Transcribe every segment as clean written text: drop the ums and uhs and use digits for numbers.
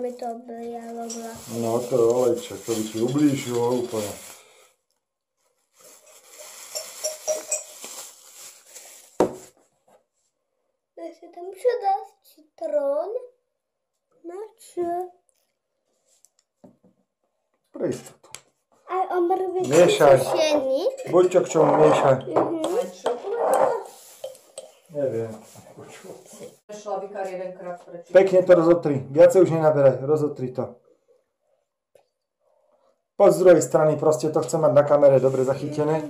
mi to oblialo vlasy. No to je olejček, to by ti ublížilo úplne. Ešte tam dá citrón. Na čo? Pre istotu. Aj omrvičky Miešaj. sušení. Buď čo k čomu miešaj. Aj čokoláda? Neviem. Šlabikár jedenkrát prečítal. Pekne to rozotri. Viacej už nenaberaj. Rozotri to. Poď z druhej strany. Proste to chcem mať na kamere dobre zachytené.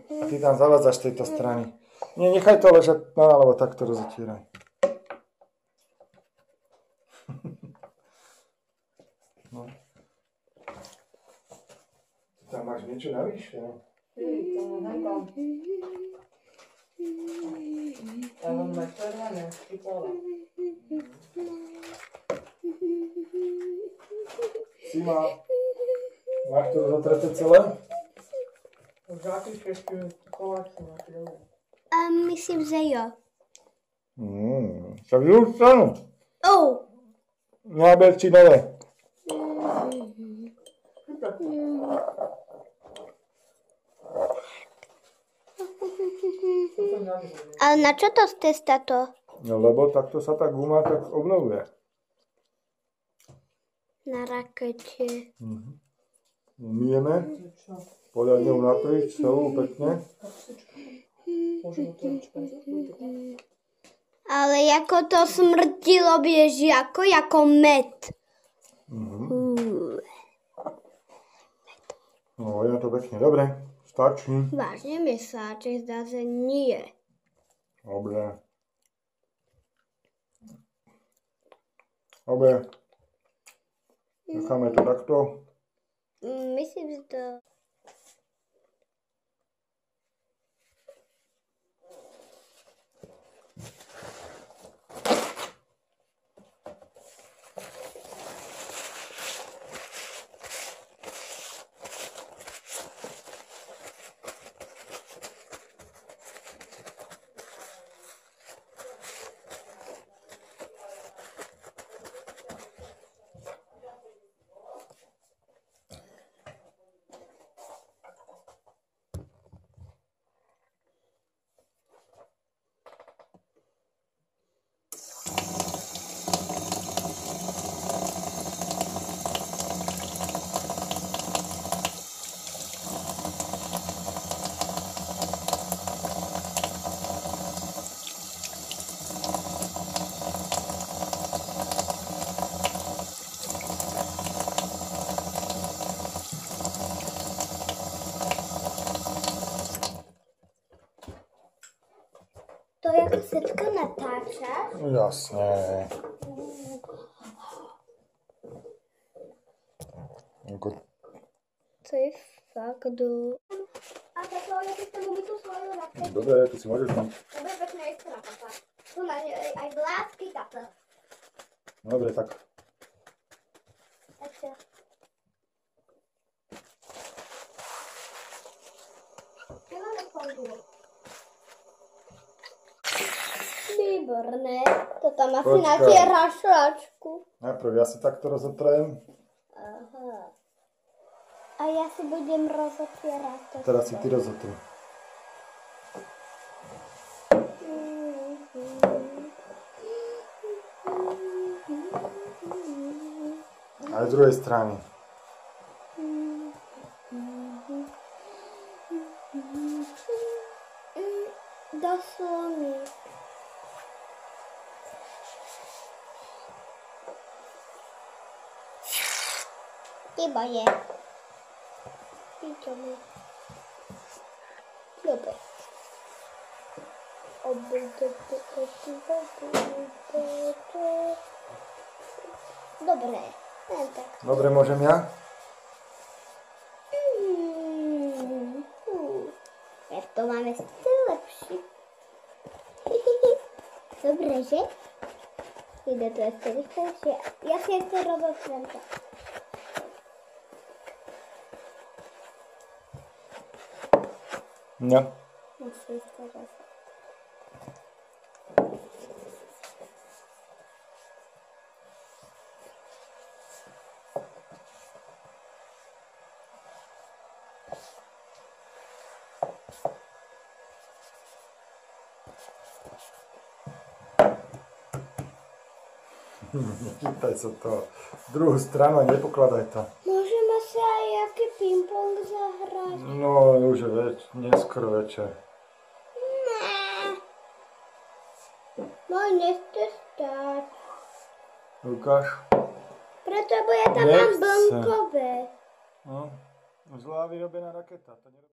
Ty tam zavádzaš z tejto strany. Nie, nechaj to ležať. No, alebo takto rozotíraj. No. Tam máš niečo navyše? Ja mám aj červené, štípole. Sima, máš to rozotreté celé? Už aký ešte koláč sú máte dobre. Myslím, že jo. Tak druhú stranu. Náber si nové. Ale na čo to z testa to? No lebo takto sa tá guma tak obnovuje. Na rakete. Umyjeme. Poriadne ju natriť celú pekne. Ale ako to smrdilo, vieš, ako med. No, je to pekne. Dobre, stačí. Vážne mi sa, že zdá, že nie. Dobre. Dobre. Necháme to takto. Myslím, že to... To jako všetko natáčaš? Jasne. To je fakt do... A tak ja si chcem umyť tú svoju raketu. Dobre, ty si môžeš mať. Dobre, pekne je strana, papa. Tu má aj vlásky takto. Dobre, tak. Ešte. Nemáme fondu. Výborné. To tam asi Počkaj. natieraš šlačku. Najprv ja si takto rozotrem. Aha. A ja si budem rozotierať to. Teraz si ty rozotri. Aj z druhej strany. Do slony. Chyba je. Píčame. Dobre. Dobre. Tak. Dobre, môžem ja? Jak to máme stále lepší. Dobre, že? Ide to ešte rýchlejšie. Ja si ešte rozotrem to. No. Musím to rozhodnúť. Nechytaj sa to. Druhú stranu a nepokladaj to. Môžeme si aj jaký ping-pong zahrať. No, už je neskoro večer. Ne. Môj nechce stať. Lukáš? Preto, bo ja tam mám Nechce. blnkové. No, zlá vyrobená raketa. To